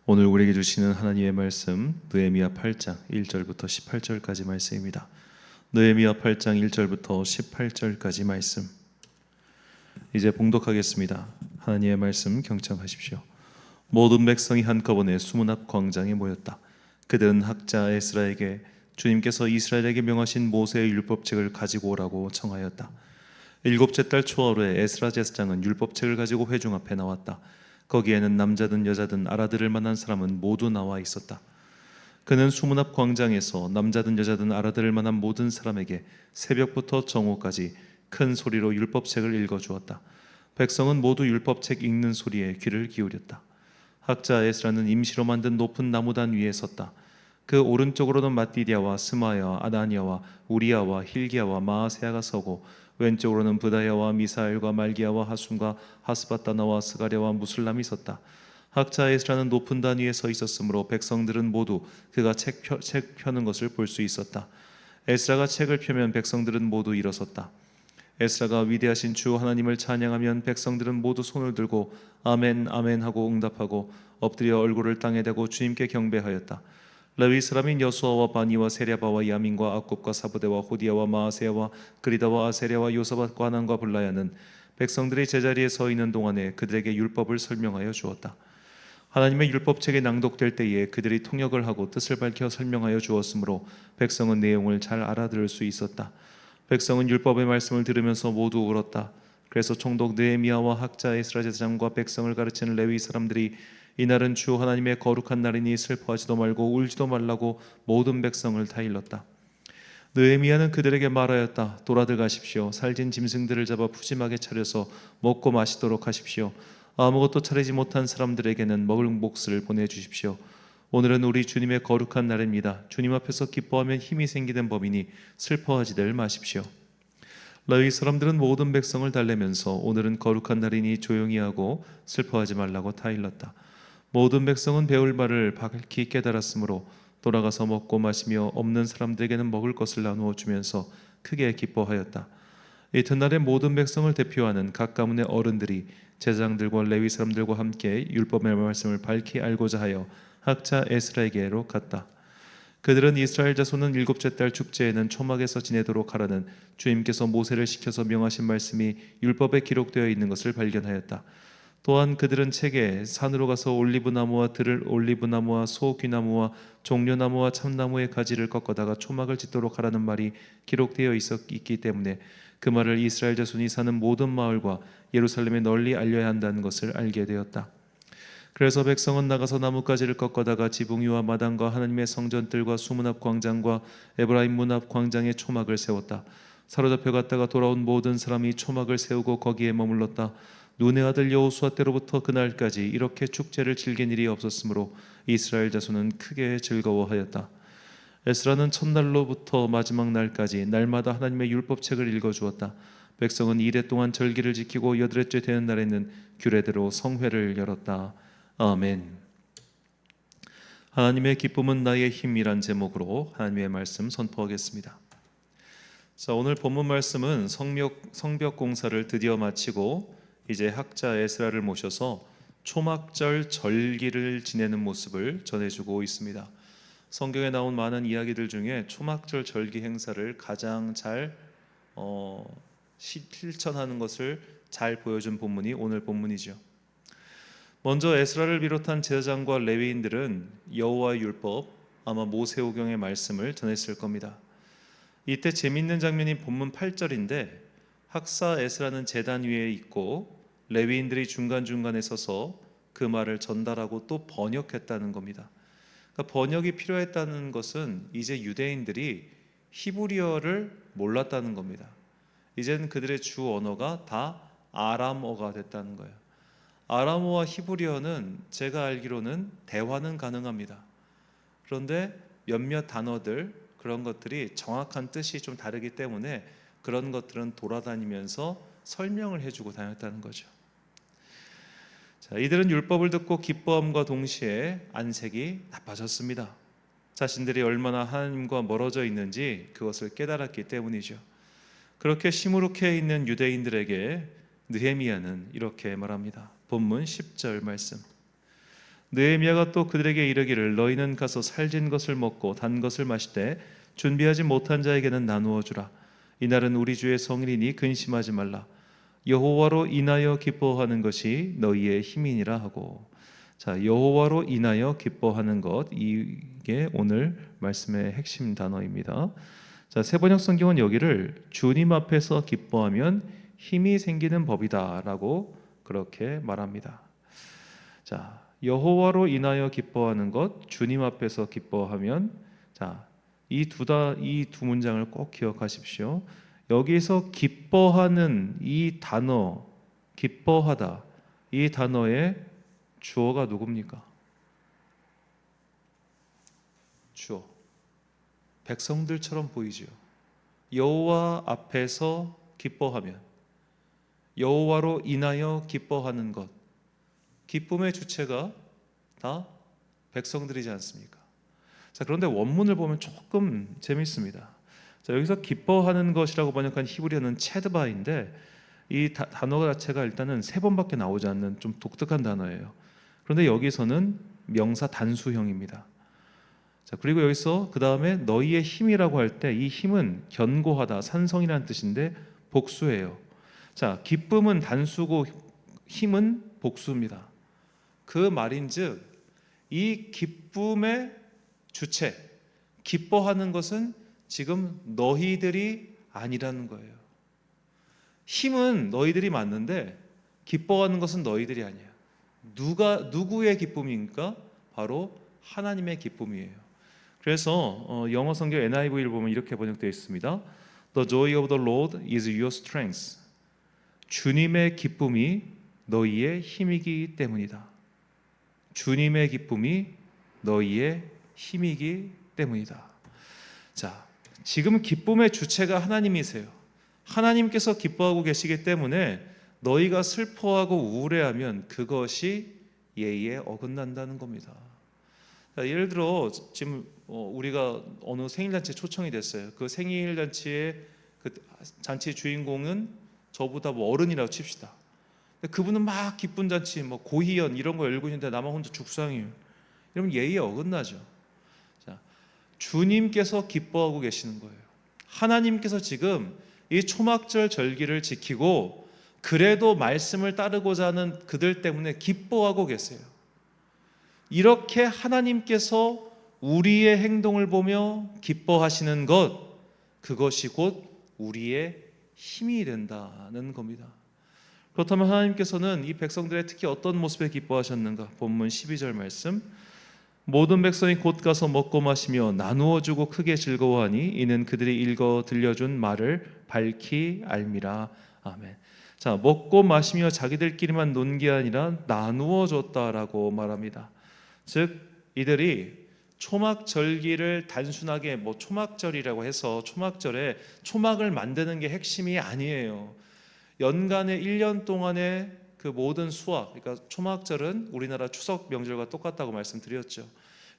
오늘 우리에게 주시는 하나님의 말씀 느헤미야 8장 1절부터 18절까지 말씀입니다. 느헤미야 8장 1절부터 18절까지 말씀 이제 봉독하겠습니다. 하나님의 말씀 경청하십시오. 모든 백성이 한꺼번에 수문 앞 광장에 모였다. 그들은 학자 에스라에게 주님께서 이스라엘에게 명하신 모세의 율법책을 가지고 오라고 청하였다. 일곱째 달 초하루에 에스라 제사장은 율법책을 가지고 회중 앞에 나왔다. 거기에는 남자든 여자든 알아들을 만한 사람은 모두 나와 있었다. 그는 수문 앞 광장에서 남자든 여자든 알아들을 만한 모든 사람에게 새벽부터 정오까지 큰 소리로 율법책을 읽어주었다. 백성은 모두 율법책 읽는 소리에 귀를 기울였다. 학자 에스라는 임시로 만든 높은 나무단 위에 섰다. 그 오른쪽으로는 마띠디아와 스마야와 아다니아와 우리야와 힐기야와 마아세야가 서고 왼쪽으로는 브다야와 미사엘과 말기야와 하숨과 하스바다나와 스가랴와 무술람이 섰다. 학자 에스라는 높은 단 위에 서 있었으므로 백성들은 모두 그가 책 펴는 것을 볼 수 있었다. 에스라가 책을 펴면 백성들은 모두 일어섰다. 에스라가 위대하신 주 하나님을 찬양하면 백성들은 모두 손을 들고 아멘 아멘 하고 응답하고 엎드려 얼굴을 땅에 대고 주님께 경배하였다. 레위 사람인 여수아와 바니와 세랴바와 야민과 악굽과 사부대와 호디야와 마아세야와 그리다와 아세랴와 요사밧과 하난과 블라야는 백성들이 제자리에 서 있는 동안에 그들에게 율법을 설명하여 주었다. 하나님의 율법책이 낭독될 때에 그들이 통역을 하고 뜻을 밝혀 설명하여 주었으므로 백성은 내용을 잘 알아들을 수 있었다. 백성은 율법의 말씀을 들으면서 모두 울었다. 그래서 총독 느헤미야와 학자 에스라 제사장과 백성을 가르치는 레위 사람들이 이날은 주 하나님의 거룩한 날이니 슬퍼하지도 말고 울지도 말라고 모든 백성을 다 일렀다. 느헤미야는 그들에게 말하였다. 돌아들 가십시오. 살진 짐승들을 잡아 푸짐하게 차려서 먹고 마시도록 하십시오. 아무것도 차리지 못한 사람들에게는 먹을 몫을 보내주십시오. 오늘은 우리 주님의 거룩한 날입니다. 주님 앞에서 기뻐하면 힘이 생기는 법이니 슬퍼하지들 마십시오. 레위 사람들은 모든 백성을 달래면서 오늘은 거룩한 날이니 조용히 하고 슬퍼하지 말라고 다 일렀다. 모든 백성은 배울 바를 밝히 깨달았으므로 돌아가서 먹고 마시며 없는 사람들에게는 먹을 것을 나누어 주면서 크게 기뻐하였다. 이튿날에 모든 백성을 대표하는 각 가문의 어른들이 제사장들과 레위 사람들과 함께 율법의 말씀을 밝히 알고자 하여 학자 에스라에게로 갔다. 그들은 이스라엘 자손은 일곱째 달 축제에는 초막에서 지내도록 하라는 주님께서 모세를 시켜서 명하신 말씀이 율법에 기록되어 있는 것을 발견하였다. 또한 그들은 책에 산으로 가서 올리브나무와 들을 올리브나무와 소귀나무와 종려나무와 참나무의 가지를 꺾어다가 초막을 짓도록 하라는 말이 기록되어 있기 때문에 그 말을 이스라엘 자손이 사는 모든 마을과 예루살렘에 널리 알려야 한다는 것을 알게 되었다. 그래서 백성은 나가서 나뭇가지를 꺾어다가 지붕 위와 마당과 하나님의 성전들과 수문 앞 광장과 에브라임 문 앞 광장에 초막을 세웠다. 사로잡혀 갔다가 돌아온 모든 사람이 초막을 세우고 거기에 머물렀다. 눈의 아들 여호수아 때로부터 그날까지 이렇게 축제를 즐긴 일이 없었으므로 이스라엘 자손은 크게 즐거워하였다. 에스라는 첫날로부터 마지막 날까지 날마다 하나님의 율법책을 읽어주었다. 백성은 이레 동안 절기를 지키고 여드레째 되는 날에는 규례대로 성회를 열었다. 아멘. 하나님의 기쁨은 나의 힘이란 제목으로 하나님의 말씀 선포하겠습니다. 자, 오늘 본문 말씀은 성벽 공사를 드디어 마치고 이제 학자 에스라를 모셔서 초막절 절기를 지내는 모습을 전해주고 있습니다. 성경에 나온 많은 이야기들 중에 초막절 절기 행사를 가장 잘 실천하는 것을 잘 보여준 본문이 오늘 본문이죠. 먼저 에스라를 비롯한 제사장과 레위인들은 여호와의 율법, 아마 모세오경의 말씀을 전했을 겁니다. 이때 재미있는 장면이 본문 8절인데 학사 에스라는 제단 위에 있고 레위인들이 중간중간에 서서 그 말을 전달하고 또 번역했다는 겁니다. 그러니까 번역이 필요했다는 것은 이제 유대인들이 히브리어를 몰랐다는 겁니다. 이제는 그들의 주 언어가 다 아람어가 됐다는 거예요. 아람어와 히브리어는 제가 알기로는 대화는 가능합니다. 그런데 몇몇 단어들 그런 것들이 정확한 뜻이 좀 다르기 때문에 그런 것들은 돌아다니면서 설명을 해주고 다녔다는 거죠. 자, 이들은 율법을 듣고 기뻐함과 동시에 안색이 나빠졌습니다. 자신들이 얼마나 하나님과 멀어져 있는지 그것을 깨달았기 때문이죠. 그렇게 시무룩해 있는 유대인들에게 느헤미야는 이렇게 말합니다. 본문 10절 말씀. 느헤미야가 또 그들에게 이르기를 너희는 가서 살진 것을 먹고 단 것을 마시되 준비하지 못한 자에게는 나누어 주라. 이날은 우리 주의 성일이니 근심하지 말라. 여호와로 인하여 기뻐하는 것이 너희의 힘이니라 하고. 자, 여호와로 인하여 기뻐하는 것, 이게 오늘 말씀의 핵심 단어입니다. 자, 세번역 성경은 여기를 주님 앞에서 기뻐하면 힘이 생기는 법이다라고 그렇게 말합니다. 자, 여호와로 인하여 기뻐하는 것, 주님 앞에서 기뻐하면, 자, 이 두 문장을 꼭 기억하십시오. 여기서 기뻐하는 이 단어, 기뻐하다, 이 단어의 주어가 누굽니까? 주어. 백성들처럼 보이지요. 여호와 앞에서 기뻐하면, 여호와로 인하여 기뻐하는 것, 기쁨의 주체가 다 백성들이지 않습니까? 자, 그런데 원문을 보면 조금 재밌습니다. 자, 여기서 기뻐하는 것이라고 번역한 히브리어는 체드바인데 이 단어 자체가 일단은 세 번밖에 나오지 않는 좀 독특한 단어예요. 그런데 여기서는 명사 단수형입니다. 자, 그리고 여기서 그 다음에 너희의 힘이라고 할 때 이 힘은 견고하다, 산성이라는 뜻인데 복수예요. 자, 기쁨은 단수고 힘은 복수입니다. 그 말인즉 이 기쁨의 주체, 기뻐하는 것은 지금 너희들이 아니라는 거예요. 힘은 너희들이 맞는데 기뻐하는 것은 너희들이 아니야. 누구의 기쁨입니까? 바로 하나님의 기쁨이에요. 그래서 영어 성경 NIV를 보면 이렇게 번역되어 있습니다. The joy of the Lord is your strength. 주님의 기쁨이 너희의 힘이기 때문이다. 주님의 기쁨이 너희의 힘이기 때문이다. 자, 지금 기쁨의 주체가 하나님이세요. 하나님께서 기뻐하고 계시기 때문에 너희가 슬퍼하고 우울해하면 그것이 예의에 어긋난다는 겁니다. 자, 예를 들어 지금 우리가 어느 생일잔치에 초청이 됐어요. 그 생일잔치의 그 잔치 주인공은 저보다 뭐 어른이라고 칩시다. 그분은 막 기쁜 잔치, 뭐 고희연 이런 거 열고 있는데 나만 혼자 죽상이에요. 이러면 예의에 어긋나죠. 자, 주님께서 기뻐하고 계시는 거예요. 하나님께서 지금 이 초막절 절기를 지키고 그래도 말씀을 따르고자 하는 그들 때문에 기뻐하고 계세요. 이렇게 하나님께서 우리의 행동을 보며 기뻐하시는 것, 그것이 곧 우리의 힘이 된다는 겁니다. 그렇다면 하나님께서는 이 백성들의 특히 어떤 모습에 기뻐하셨는가? 본문 12절 말씀, 모든 백성이 곧 가서 먹고 마시며 나누어 주고 크게 즐거워하니 이는 그들이 읽어 들려준 말을 밝히 알미라. 아멘. 자, 먹고 마시며 자기들끼리만 논 게 아니라 나누어 줬다라고 말합니다. 즉 이들이 초막절기를 단순하게 뭐 초막절이라고 해서 초막절에 초막을 만드는 게 핵심이 아니에요. 연간의 1년 동안의 그 모든 수확, 그러니까 초막절은 우리나라 추석 명절과 똑같다고 말씀드렸죠.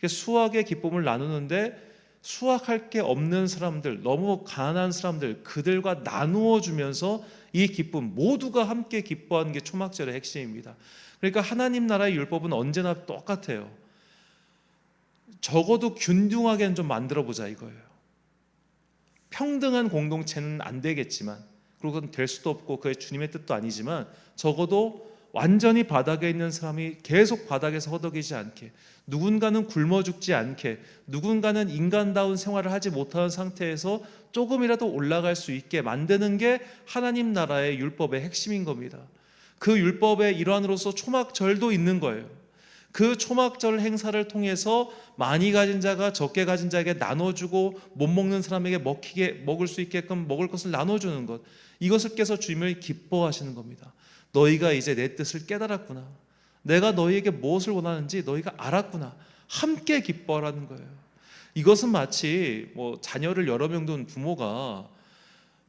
수확의 기쁨을 나누는데 수확할 게 없는 사람들, 너무 가난한 사람들, 그들과 나누어 주면서 이 기쁨 모두가 함께 기뻐하는 게 초막절의 핵심입니다. 그러니까 하나님 나라의 율법은 언제나 똑같아요. 적어도 균등하게는 좀 만들어 보자 이거예요. 평등한 공동체는 안 되겠지만, 그리고 그건 될 수도 없고 그게 주님의 뜻도 아니지만 적어도 완전히 바닥에 있는 사람이 계속 바닥에서 허덕이지 않게, 누군가는 굶어 죽지 않게, 누군가는 인간다운 생활을 하지 못하는 상태에서 조금이라도 올라갈 수 있게 만드는 게 하나님 나라의 율법의 핵심인 겁니다. 그 율법의 일환으로서 초막절도 있는 거예요. 그 초막절 행사를 통해서 많이 가진 자가 적게 가진 자에게 나눠주고 못 먹는 사람에게 먹을 수 있게끔 먹을 것을 나눠주는 것, 이것을 깨서 주님을 기뻐하시는 겁니다. 너희가 이제 내 뜻을 깨달았구나. 내가 너희에게 무엇을 원하는지 너희가 알았구나. 함께 기뻐하라는 거예요. 이것은 마치 뭐 자녀를 여러 명 둔 부모가,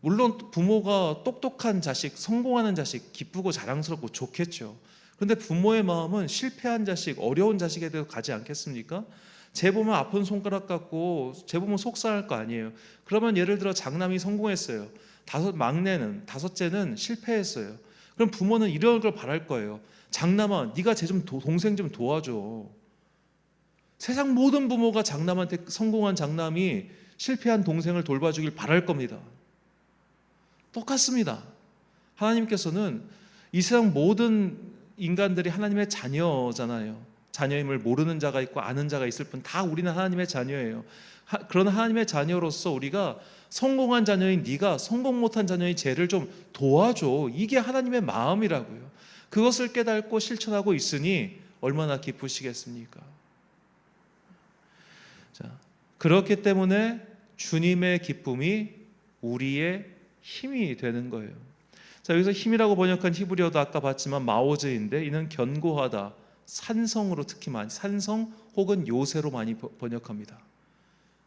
물론 부모가 똑똑한 자식, 성공하는 자식 기쁘고 자랑스럽고 좋겠죠. 그런데 부모의 마음은 실패한 자식, 어려운 자식에 대해서 가지 않겠습니까? 쟤 보면 아픈 손가락 같고 쟤 보면 속상할 거 아니에요. 그러면 예를 들어 장남이 성공했어요. 막내는, 다섯째는 실패했어요. 그럼 부모는 이런 걸 바랄 거예요. 장남아, 네가 쟤 좀 동생 좀 도와줘. 세상 모든 부모가 장남한테, 성공한 장남이 실패한 동생을 돌봐주길 바랄 겁니다. 똑같습니다. 하나님께서는 이 세상 모든 인간들이 하나님의 자녀잖아요. 자녀임을 모르는 자가 있고 아는 자가 있을 뿐 다 우리는 하나님의 자녀예요. 그런 하나님의 자녀로서 우리가 성공한 자녀인 네가 성공 못한 자녀인 쟤를 좀 도와줘. 이게 하나님의 마음이라고요. 그것을 깨닫고 실천하고 있으니 얼마나 기쁘시겠습니까? 자, 그렇기 때문에 주님의 기쁨이 우리의 힘이 되는 거예요. 자, 여기서 힘이라고 번역한 히브리어도 아까 봤지만 마오즈인데 이는 견고하다, 산성으로 특히 많이, 산성 혹은 요새로 많이 번역합니다.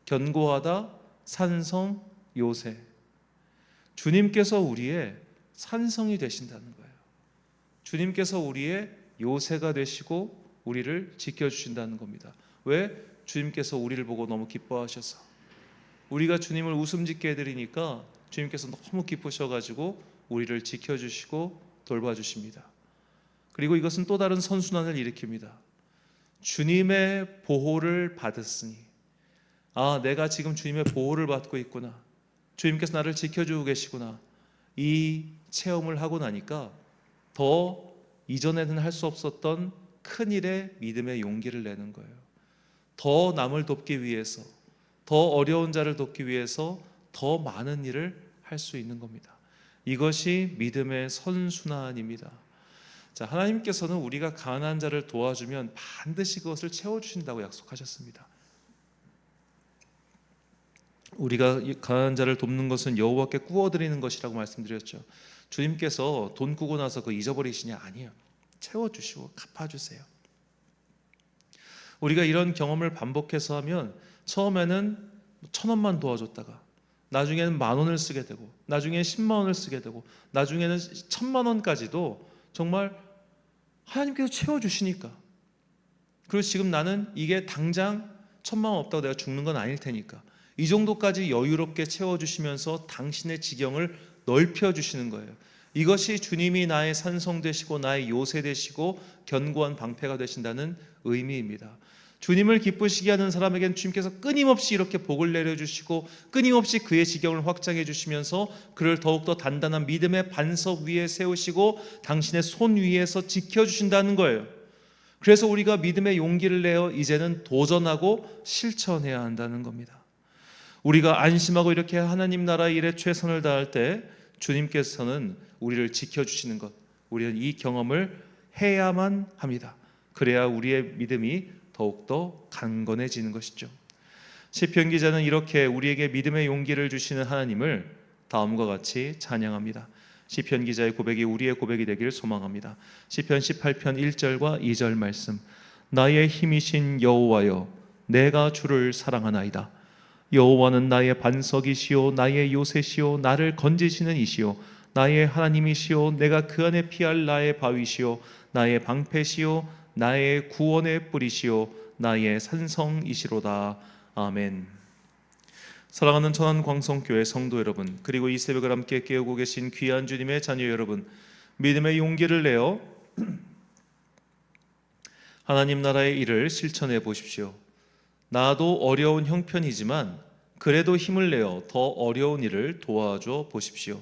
견고하다, 산성, 요새. 주님께서 우리의 산성이 되신다는 거예요. 주님께서 우리의 요새가 되시고 우리를 지켜주신다는 겁니다. 왜? 주님께서 우리를 보고 너무 기뻐하셔서. 우리가 주님을 웃음 짓게 해드리니까 주님께서 너무 기쁘셔가지고 우리를 지켜주시고 돌봐주십니다. 그리고 이것은 또 다른 선순환을 일으킵니다. 주님의 보호를 받았으니, 아, 내가 지금 주님의 보호를 받고 있구나, 주님께서 나를 지켜주고 계시구나, 이 체험을 하고 나니까 더 이전에는 할 수 없었던 큰일에 믿음의 용기를 내는 거예요. 더 남을 돕기 위해서, 더 어려운 자를 돕기 위해서 더 많은 일을 할 수 있는 겁니다. 이것이 믿음의 선순환입니다. 자, 하나님께서는 우리가 가난한 자를 도와주면 반드시 그것을 채워주신다고 약속하셨습니다. 우리가 가난한 자를 돕는 것은 여호와께 구워드리는 것이라고 말씀드렸죠. 주님께서 돈 꾸고 나서 그거 잊어버리시냐? 아니에요. 채워주시고 갚아주세요. 우리가 이런 경험을 반복해서 하면 처음에는 1,000원만 도와줬다가 나중에는 10,000원을 쓰게 되고 나중에는 10만 원을 쓰게 되고 나중에는 1,000만 원까지도 정말 하나님께서 채워주시니까. 그리고 지금 나는 이게 당장 1,000만 원 없다고 내가 죽는 건 아닐 테니까 이 정도까지 여유롭게 채워주시면서 당신의 지경을 넓혀주시는 거예요. 이것이 주님이 나의 산성 되시고 나의 요새 되시고 견고한 방패가 되신다는 의미입니다. 주님을 기쁘시게 하는 사람에게는 주님께서 끊임없이 이렇게 복을 내려주시고 끊임없이 그의 지경을 확장해 주시면서 그를 더욱더 단단한 믿음의 반석 위에 세우시고 당신의 손 위에서 지켜주신다는 거예요. 그래서 우리가 믿음의 용기를 내어 이제는 도전하고 실천해야 한다는 겁니다. 우리가 안심하고 이렇게 하나님 나라 일에 최선을 다할 때 주님께서는 우리를 지켜주시는 것, 우리는 이 경험을 해야만 합니다. 그래야 우리의 믿음이 더욱더 강건해지는 것이죠. 시편 기자는 이렇게 우리에게 믿음의 용기를 주시는 하나님을 다음과 같이 찬양합니다. 시편 기자의 고백이 우리의 고백이 되기를 소망합니다. 시편 18편 1절과 2절 말씀. 나의 힘이신 여호와여, 내가 주를 사랑하나이다. 여호와는 나의 반석이시오, 나의 요새시오, 나를 건지시는 이시오, 나의 하나님이시오, 내가 그 안에 피할 나의 바위시오, 나의 방패시오, 나의 구원의 뿌리시오, 나의 산성이시로다. 아멘. 사랑하는 천안광성교회 성도 여러분, 그리고 이 새벽을 함께 깨우고 계신 귀한 주님의 자녀 여러분, 믿음의 용기를 내어 하나님 나라의 일을 실천해 보십시오. 나도 어려운 형편이지만 그래도 힘을 내어 더 어려운 일을 도와줘 보십시오.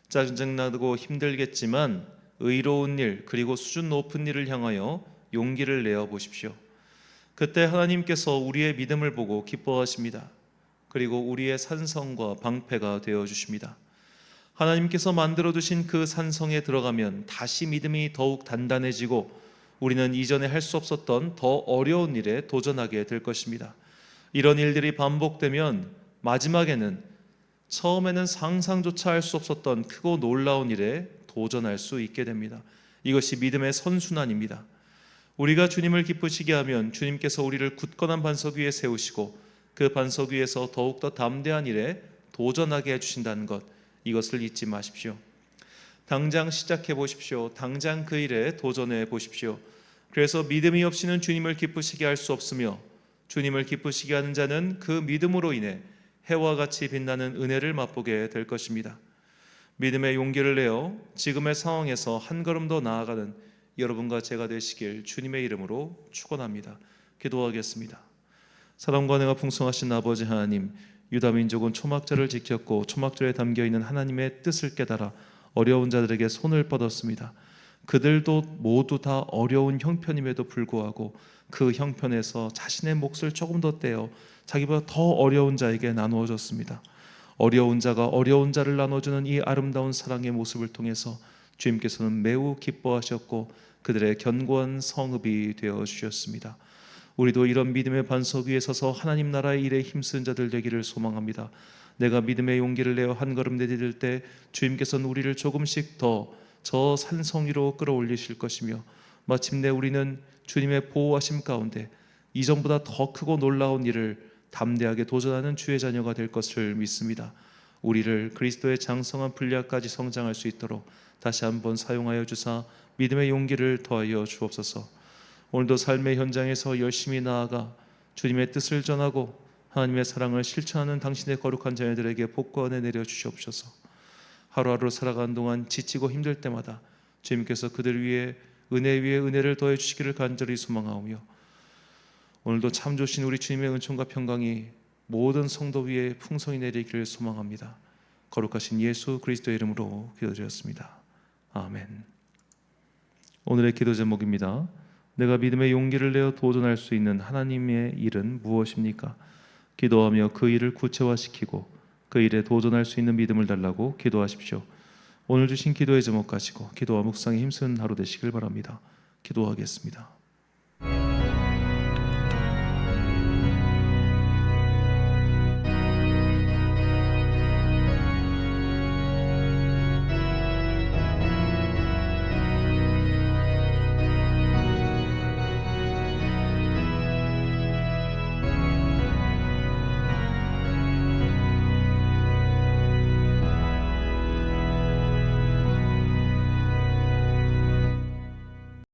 짜증나고 힘들겠지만 의로운 일 그리고 수준 높은 일을 향하여 용기를 내어 보십시오. 그때 하나님께서 우리의 믿음을 보고 기뻐하십니다. 그리고 우리의 산성과 방패가 되어 주십니다. 하나님께서 만들어 두신 그 산성에 들어가면 다시 믿음이 더욱 단단해지고 우리는 이전에 할 수 없었던 더 어려운 일에 도전하게 될 것입니다. 이런 일들이 반복되면 마지막에는 처음에는 상상조차 할 수 없었던 크고 놀라운 일에 도전할 수 있게 됩니다. 이것이 믿음의 선순환입니다. 우리가 주님을 기쁘시게 하면 주님께서 우리를 굳건한 반석 위에 세우시고 그 반석 위에서 더욱더 담대한 일에 도전하게 해주신다는 것, 이것을 잊지 마십시오. 당장 시작해 보십시오. 당장 그 일에 도전해 보십시오. 그래서 믿음이 없이는 주님을 기쁘시게 할 수 없으며 주님을 기쁘시게 하는 자는 그 믿음으로 인해 해와 같이 빛나는 은혜를 맛보게 될 것입니다. 믿음의 용기를 내어 지금의 상황에서 한 걸음 더 나아가는 여러분과 제가 되시길 주님의 이름으로 축원합니다. 기도하겠습니다. 사랑과 은혜가 풍성하신 아버지 하나님, 유다 민족은 초막절을 지켰고 초막절에 담겨있는 하나님의 뜻을 깨달아 어려운 자들에게 손을 뻗었습니다. 그들도 모두 다 어려운 형편임에도 불구하고 그 형편에서 자신의 몫을 조금 더 떼어 자기보다 더 어려운 자에게 나누어 줬습니다. 어려운 자가 어려운 자를 나눠주는 이 아름다운 사랑의 모습을 통해서 주님께서는 매우 기뻐하셨고 그들의 견고한 성읍이 되어 주셨습니다. 우리도 이런 믿음의 반석 위에 서서 하나님 나라의 일에 힘쓰는 자들 되기를 소망합니다. 내가 믿음의 용기를 내어 한 걸음 내디딜 때 주님께서는 우리를 조금씩 더 저 산성 위로 끌어올리실 것이며 마침내 우리는 주님의 보호하심 가운데 이전보다 더 크고 놀라운 일을 담대하게 도전하는 주의 자녀가 될 것을 믿습니다. 우리를 그리스도의 장성한 분량까지 성장할 수 있도록 다시 한번 사용하여 주사 믿음의 용기를 더하여 주옵소서. 오늘도 삶의 현장에서 열심히 나아가 주님의 뜻을 전하고 하나님의 사랑을 실천하는 당신의 거룩한 자녀들에게 복과 은혜 내려 주시옵소서. 하루하루 살아가는 동안 지치고 힘들 때마다 주님께서 그들 위에 은혜를 더해 주시기를 간절히 소망하오며 오늘도 참 좋으신 우리 주님의 은총과 평강이 모든 성도 위에 풍성히 내리기를 소망합니다. 거룩하신 예수 그리스도의 이름으로 기도드렸습니다. 아멘. 오늘의 기도 제목입니다. 내가 믿음의 용기를 내어 도전할 수 있는 하나님의 일은 무엇입니까? 기도하며 그 일을 구체화시키고 그 일에 도전할 수 있는 믿음을 달라고 기도하십시오. 오늘 주신 기도의 제목 가지고 기도와 묵상에 힘쓰는 하루 되시길 바랍니다. 기도하겠습니다.